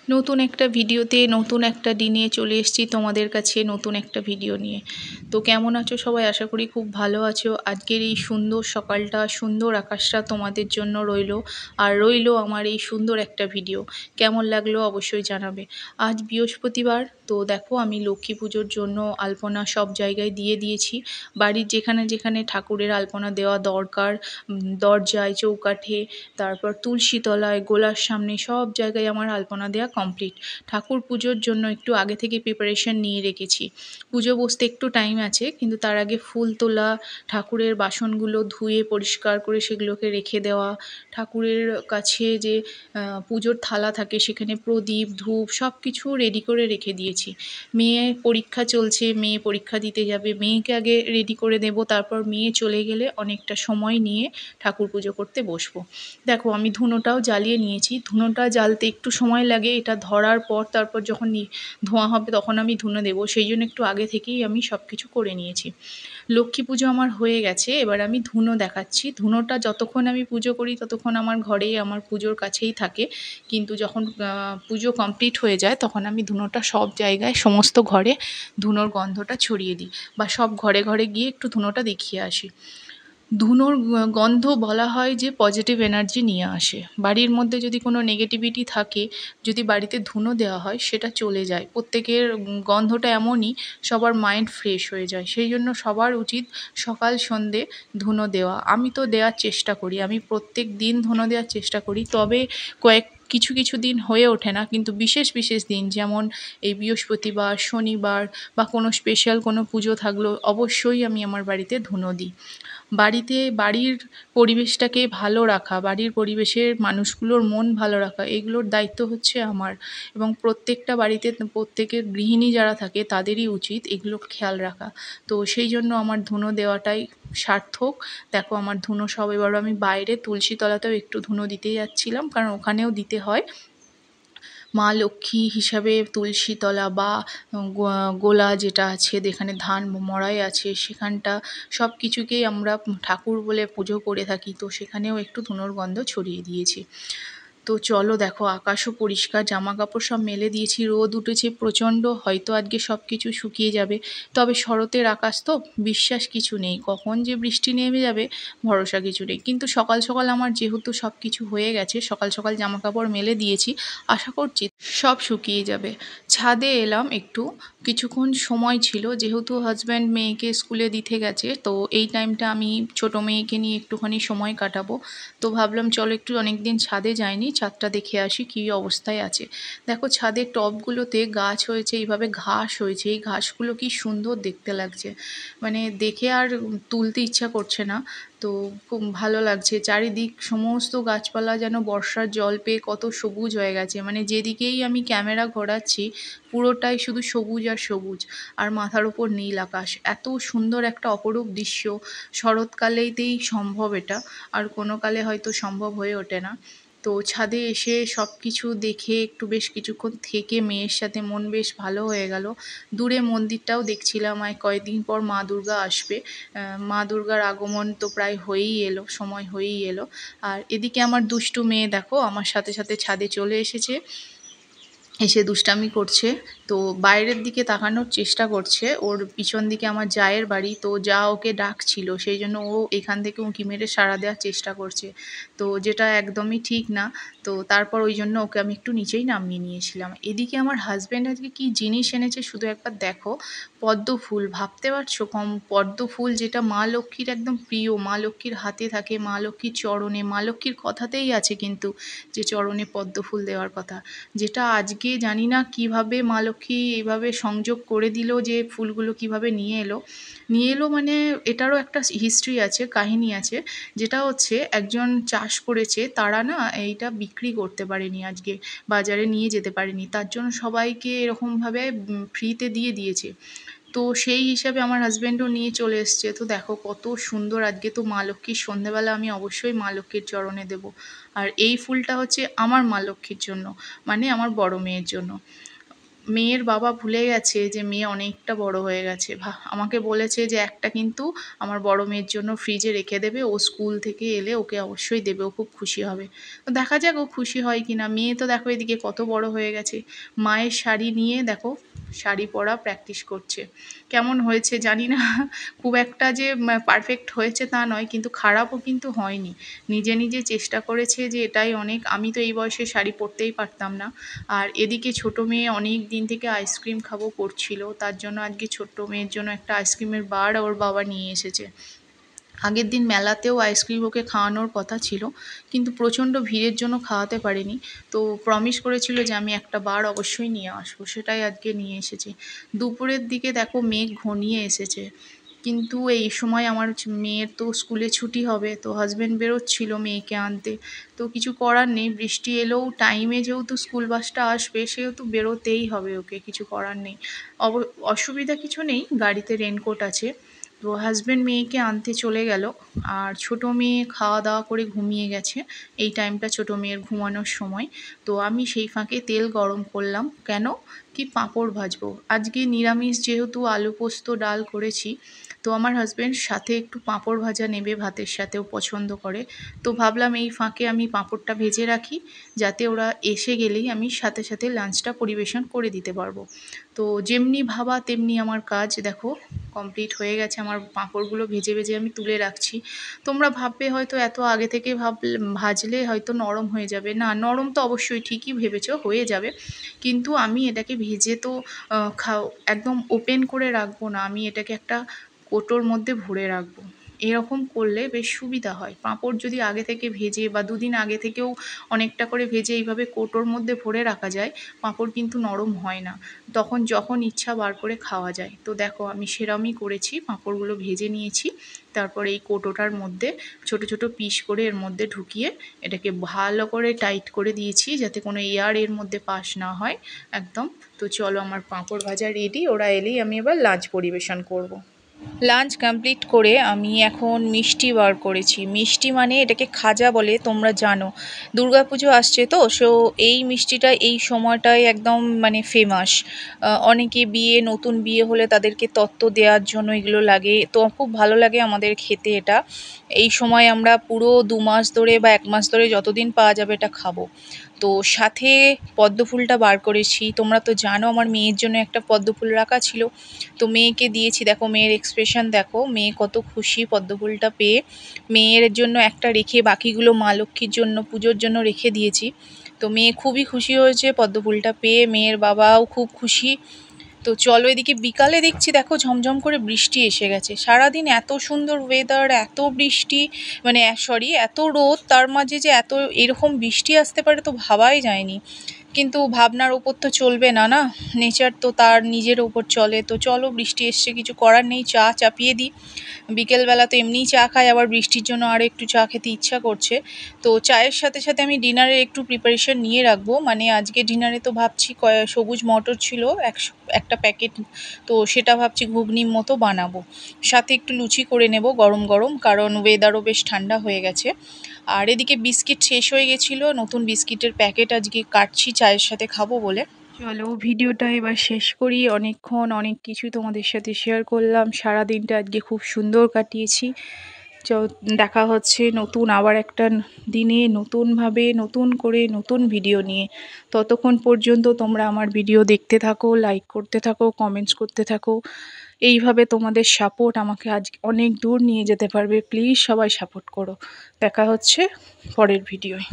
নতুন একটা ভিডিওতে নতুন একটা দিনে চলে এসেছি তোমাদের কাছে নতুন একটা ভিডিও নিয়ে। তো কেমন আছো সবাই? আশা করি খুব ভালো আছো। আজকের এই সুন্দর সকালটা, সুন্দর আকাশটা তোমাদের জন্য রইলো। আর রইলো আমার এই সুন্দর একটা ভিডিও। কেমন লাগলো অবশ্যই জানাবে। আজ বৃহস্পতিবার, তো দেখো আমি লক্ষ্মী পুজোর জন্য আলপনা সব জায়গায় দিয়ে দিয়েছি। বাড়ির যেখানে যেখানে ঠাকুরের আলপনা দেওয়া দরকার, দরজায়, চৌকাঠে, তারপর তুলসী তলায়, গোলার সামনে সব জায়গায় আমার আলপনা দেওয়া কমপ্লিট। ঠাকুর পুজোর জন্য একটু আগে থেকে প্রিপারেশন নিয়ে রেখেছি। পুজো বসতে একটু টাইম আছে, কিন্তু তার আগে ফুল তোলা, ঠাকুরের বাসনগুলো ধুয়ে পরিষ্কার করে সেগুলোকে রেখে দেওয়া, ঠাকুরের কাছে যে পুজোর থালা থাকে সেখানে প্রদীপ, ধূপ সব কিছু রেডি করে রেখে দিয়েছি। মেয়ের পরীক্ষা চলছে, মেয়ে পরীক্ষা দিতে যাবে, মেয়েকে আগে রেডি করে দেবো, তারপর মেয়ে চলে গেলে অনেকটা সময় নিয়ে ঠাকুর পুজো করতে বসবো। দেখো আমি ধুনোটাও জ্বালিয়ে নিয়েছি। ধুনোটা জ্বালতে একটু সময় লাগে, এটা ধরার পর তারপর যখন ধোঁয়া হবে তখন আমি ধুনো দেবো, সেই জন্য একটু আগে থেকেই আমি সব কিছু করে নিয়েছি। লক্ষ্মী পুজো আমার হয়ে গেছে, এবার আমি ধুনো দেখাচ্ছি। ধুনোটা যতক্ষণ আমি পুজো করি ততক্ষণ আমার ঘরেই, আমার পুজোর কাছেই থাকে, কিন্তু যখন পুজো কমপ্লিট হয়ে যায় তখন আমি ধুনোটা সব জায়গায়, সমস্ত ঘরে ধুনোর গন্ধটা ছড়িয়ে দিই, বা সব ঘরে ঘরে গিয়ে একটু ধুনোটা দেখিয়ে আসি। ধুনোর গন্ধ বলা হয় যে পজিটিভ এনার্জি নিয়ে আসে। বাড়ির মধ্যে যদি কোনো নেগেটিভিটি থাকে, যদি বাড়িতে ধুনো দেওয়া হয় সেটা চলে যায়। প্রত্যেকের গন্ধটা এমনই, সবার মাইন্ড ফ্রেশ হয়ে যায়। সেই জন্য সবার উচিত সকাল সন্ধে ধুনো দেওয়া। আমি তো দেওয়ার চেষ্টা করি, আমি প্রত্যেক দিন ধুনো দেওয়ার চেষ্টা করি। তবে কিছু কিছু দিন হয়ে ওঠে না, কিন্তু বিশেষ বিশেষ দিন যেমন এই বৃহস্পতিবার, শনিবার বা কোনো স্পেশাল কোনো পুজো থাকলেও অবশ্যই আমি আমার বাড়িতে ধুনো দিই। বাড়ির পরিবেশটাকে ভালো রাখা, বাড়ির পরিবেশের মানুষগুলোর মন ভালো রাখা, এগুলোর দায়িত্ব হচ্ছে আমার। এবং প্রত্যেকটা বাড়িতে প্রত্যেকের গৃহিণী যারা থাকে তাদেরই উচিত এগুলো খেয়াল রাখা। তো সেই জন্য আমার ধুনো দেওয়াটাই সার্থক। দেখো আমার ধুনো সব, এবারও আমি বাইরে তুলসী তলাতেও একটু ধুনো দিতে যাচ্ছিলাম, কারণ ওখানেও দিতে হয়। মা লক্ষ্মী হিসাবে তুলসীতলা বা গোলা যেটা আছে, যেখানে ধান মড়াই আছে, সেখানটা সব কিছুকেই আমরা ঠাকুর বলে পুজো করে থাকি, তো সেখানেও একটু ধুনোর গন্ধ ছড়িয়ে দিয়েছি। তো চলো দেখো আকাশও পরিষ্কার, জামা কাপড় সব মেলে দিয়েছি, রোদ উঠেছে প্রচণ্ড, হয়তো আজকে সব কিছু শুকিয়ে যাবে। তবে শরতের আকাশ তো, বিশ্বাস কিছু নেই, কখন যে বৃষ্টি নেমে যাবে ভরসা কিছু নেই। কিন্তু সকাল সকাল আমার যেহেতু সব কিছু হয়ে গেছে, সকাল সকাল জামা কাপড় মেলে দিয়েছি, আশা করছি সব শুকিয়ে যাবে। ছাদে এলাম একটু, কিছুক্ষণ সময় ছিল, যেহেতু হাজব্যান্ড মেয়েকে স্কুলে দিতে গেছে, তো এই টাইমটা আমি ছোট মেয়েকে নিয়ে একটুখানি সময় কাটাবো। তো ভাবলাম চলো একটু, অনেক দিন ছাদে যাইনি, ছাদটা দেখে আসি কী অবস্থায় আছে। দেখো ছাদের টবগুলোতে গাছ হয়েছে, এইভাবে ঘাস হয়েছে, এই ঘাসগুলো কি সুন্দর দেখতে লাগছে, মানে দেখে আর তুলতে ইচ্ছা করছে না। তো খুব ভালো লাগছে, চারিদিক সমস্ত গাছপালা যেন বর্ষার জল পেয়ে কত সবুজ হয়ে গেছে, মানে যেদিকেই আমি ক্যামেরা ঘোরাচ্ছি পুরোটাই শুধু সবুজ আর সবুজ, আর মাথার উপর নীল আকাশ। এত সুন্দর একটা অপরূপ দৃশ্য, শরৎকালেতেই সম্ভব এটা, আর কোনো কালে হয়তো সম্ভব হয়ে ওঠে না। তো ছাদে এসে সব কিছু দেখে একটু বেশ কিছুক্ষণ থেকে মেয়ের সাথে মন বেশ ভালো হয়ে গেল। দূরে মন্দিরটাও দেখছিলাম, আর কয়েকদিন পর মা দুর্গা আসবে, মা দুর্গার আগমন তো প্রায় হয়েই এলো, সময় হয়েই এলো। আর এদিকে আমার দুষ্টু মেয়ে দেখো আমার সাথে সাথে ছাদে চলে এসেছে, এসে দুষ্টামি করছে। তো বাইরের দিকে তাকানোর চেষ্টা করছে, ওর পিছন দিকে আমার জায়ের বাড়ি, তো যা ওকে ডাকছিল, সেই জন্য ও এখান থেকে উঁকি মেরে সাড়া দেওয়ার চেষ্টা করছে, তো যেটা একদমই ঠিক না। তো তারপর ওই জন্য ওকে আমি একটু নিচেই নামিয়ে নিয়েছিলাম। এদিকে আমার হাজব্যান্ড আজকে কী জিনিস এনেছে শুধু একবার দেখো, পদ্ম ফুল, ভাবতে পারছো পদ্ম ফুল, যেটা মা লক্ষ্মীর একদম প্রিয়, মা লক্ষ্মীর হাতে থাকে, মা লক্ষ্মীর চরণে, মা লক্ষ্মীর কথাতেই আছে কিন্তু যে চরণে পদ্ম ফুল দেওয়ার কথা, যেটা আজকে জানি না কিভাবে মা লক্ষ্মী এইভাবে সংযোগ করে দিল, যে ফুলগুলো কিভাবে নিয়ে এলো মানে এটারও একটা হিস্ট্রি আছে, কাহিনী আছে। যেটা হচ্ছে একজন চাষ করেছে, তারা না এইটা বিক্রি করতে পারেনি, আজকে বাজারে নিয়ে যেতে পারেনি, তার জন্য সবাইকে এরকমভাবে ফ্রিতে দিয়ে দিয়েছে। তো সেই হিসাবে আমার হাজব্যান্ডও নিয়ে চলে এসছে। তো দেখো কত সুন্দর, আজকে তো মা লক্ষ্মীর সন্ধেবেলা আমি অবশ্যই মা লক্ষ্মীর চরণে দেব। আর এই ফুলটা হচ্ছে আমার মা লক্ষ্মীর জন্য, মানে আমার বড় মেয়ের জন্য। মেয়ের বাবা ভুলে গেছে যে মেয়ে অনেকটা বড় হয়ে গেছে। আমাকে বলেছে যে একটা কিন্তু আমার বড় মেয়ের জন্য ফ্রিজে রেখে দেবে, ও স্কুল থেকে এলে ওকে অবশ্যই দেবে, ও খুব খুশি হবে। তো দেখা যাক ও খুশি হয় কি না। মেয়ে তো দেখো এদিকে কত বড় হয়ে গেছে, মায়ের শাড়ি নিয়ে দেখো শাড়ি পরা প্র্যাকটিস করছে। কেমন হয়েছে জানি না, খুব একটা যে পারফেক্ট হয়েছে তা নয়, কিন্তু খারাপও কিন্তু হয়নি। নিজে নিজে চেষ্টা করেছে যে এটাই অনেক। আমি তো এই বয়সে শাড়ি পরতেই পারতাম না। আর এদিকে ছোট মেয়ে অনেক দিন থেকে আইসক্রিম খাবো করছিল, তার জন্য আজকে ছোট্ট মেয়ের জন্য একটা আইসক্রিমের বার ওর বাবা নিয়ে এসেছে। আগের দিন মেলাতেও আইসক্রিম ওকে খাওয়ানোর কথা ছিল, কিন্তু প্রচণ্ড ভিড়ের জন্য খাওয়াতে পারিনি। তো প্রমিস করেছিল যে আমি একটা বার অবশ্যই নিয়ে আসবো, সেটাই আজকে নিয়ে এসেছি। দুপুরের দিকে দেখো মেঘ ঘনিয়ে এসেছে, কিন্তু এই সময় আমার মেয়ের তো স্কুলে ছুটি হবে, তো হাজব্যান্ড বেরোচ্ছিল মেয়েকে আনতে। তো কিছু করার নেই, বৃষ্টি এলেও টাইমে যেহেতু স্কুল বাসটা আসবে সেহেতু বেরোতেই হবে ওকে, কিছু করার নেই। অসুবিধা কিছু নেই, গাড়িতে রেনকোট আছে। তো হাজব্যান্ড মেয়েকে আনতে চলে গেল, আর ছোট মেয়ে খাওয়া দাওয়া করে ঘুমিয়ে গেছে। এই টাইমটা ছোট মেয়ের ঘুমানোর সময়। তো আমি সেই ফাঁকে তেল গরম করলাম, কেন কি পাঁপড় ভাজবো আজকে, নিরামিষ যেহেতু, আলু পোস্ত ডাল করেছি। তো আমার হাজব্যান্ড সাথে একটু পাঁপড় ভাজা নেবে, ভাতের সাথেও পছন্দ করে। তো ভাবলাম এই ফাঁকে আমি পাঁপড়টা ভেজে রাখি, যাতে ওরা এসে গেলেই আমি সাথে সাথে লাঞ্চটা পরিবেশন করে দিতে পারবো। তো যেমনি ভাবা তেমনি আমার কাজ দেখো কমপ্লিট হয়ে গেছে। আমার পাঁপড়গুলো ভেজে ভেজে আমি তুলে রাখছি। তোমরা ভাববে হয়তো এত আগে থেকে ভাজলে হয়তো নরম হয়ে যাবে। না, নরম তো অবশ্যই ঠিকই ভেবেছো হয়ে যাবে, কিন্তু আমি এটাকে ভেজে তো একদম ওপেন করে রাখবো না, আমি এটাকে একটা কৌটোর মধ্যে ভরে রাখবো। এরকম করলে বেশ সুবিধা হয়। পাঁপড় যদি আগে থেকে ভেজে বা দুদিন আগে থেকেও অনেকটা করে ভেজে এইভাবে কৌটোর মধ্যে ভরে রাখা যায়, পাঁপড় কিন্তু নরম হয় না, তখন যখন ইচ্ছা বার করে খাওয়া যায়। তো দেখো আমি সেরমই করেছি, পাঁপড়গুলো ভেজে নিয়েছি, তারপর এই কৌটোটার মধ্যে ছোট ছোট পিস করে এর মধ্যে ঢুকিয়ে এটাকে ভালো করে টাইট করে দিয়েছি, যাতে কোনো এয়ার এর মধ্যে পাস না হয় একদম। তো চলো আমার পাঁপড় ভাজা রেডি, ওরা এলেই আমি এবার লাঞ্চ পরিবেশন করব। লাঞ্চ কমপ্লিট করে আমি এখন মিষ্টি বার করেছি। মিষ্টি মানে এটাকে খাজা বলে, তোমরা জানো। দুর্গাপুজো আসছে তো, সো এই মিষ্টিটা এই সময়টায় একদম মানে ফেমাস। অনেকে নতুন বিয়ে হলে তাদেরকে তত্ত্ব দেওয়ার জন্য এগুলো লাগে, তো খুব ভালো লাগে আমাদের খেতে এটা। এই সময় আমরা পুরো 2 মাস ধরে বা 1 মাস ধরে যতদিন পাওয়া যাবে এটা খাবো। তো সাথে পদ্ম ফুলটা বার করেছি। তোমরা তো জানো আমার মেয়ের জন্য একটা পদ্ম ফুল রাখা ছিল, তো মেয়েকে দিয়েছি। দেখো মেয়ের এক্সপ্রেশন দেখো, মেয়ে কত খুশি পদ্ম ফুলটা পেয়ে। মেয়ের জন্য একটা রেখে বাকিগুলো মা লক্ষ্মীর জন্য পুজোর জন্য রেখে দিয়েছি। তো মেয়ে খুবই খুশি হয়েছে পদ্ম ফুলটা পেয়ে, মেয়ের বাবাও খুব খুশি। তো চলো এদিকে বিকালে দেখছি দেখো ঝমঝম করে বৃষ্টি এসে গেছে। সারাদিন এত সুন্দর ওয়েদার, এত বৃষ্টি, মানে সরি এত রোদ, তার মাঝে যে এত এরকম বৃষ্টি আসতে পারে তো ভাবাই যায়নি। কিন্তু ভাবনার ওপর তো চলবে না, না, নেচার তো তার নিজের ওপর চলে। তো চলো বৃষ্টি এসছে, কিছু করার নেই, চা চাপিয়ে দিই। বিকেলবেলা তো এমনিই চা খাই, আবার বৃষ্টির জন্য আরও একটু চা খেতে ইচ্ছা করছে। তো চায়ের সাথে সাথে আমি ডিনারের একটু প্রিপারেশন নিয়ে রাখবো। মানে আজকে ডিনারে তো ভাবছি সবুজ মটর ছিল একটা প্যাকেট, তো সেটা ভাবছি ঘুগনির মতো বানাবো। সাথে একটু লুচি করে নেব গরম গরম, কারণ ওয়েদারও বেশ ঠান্ডা হয়ে গেছে। আর এদিকে বিস্কিট শেষ হয়ে গেছিলো, নতুন বিস্কিটের প্যাকেট আজকে কাটছি চায়ের সাথে খাবো বলে। চলো ভিডিওটা এবার শেষ করি। অনেকক্ষণ অনেক কিছু তোমাদের সাথে শেয়ার করলাম, সারা দিনটা আজকে খুব সুন্দর কাটিয়েছি। দেখা হচ্ছে নতুন আবার একটা দিনে, নতুনভাবে নতুন করে নতুন ভিডিও নিয়ে। ততক্ষণ পর্যন্ত তোমরা আমার ভিডিও দেখতে থাকো, লাইক করতে থাকো, কমেন্টস করতে থাকো। এইভাবে তোমাদের সাপোর্ট আমাকে আজ অনেক দূর নিয়ে যেতে পারবে। প্লিজ সবাই সাপোর্ট করো। দেখা হচ্ছে পরের ভিডিওয়।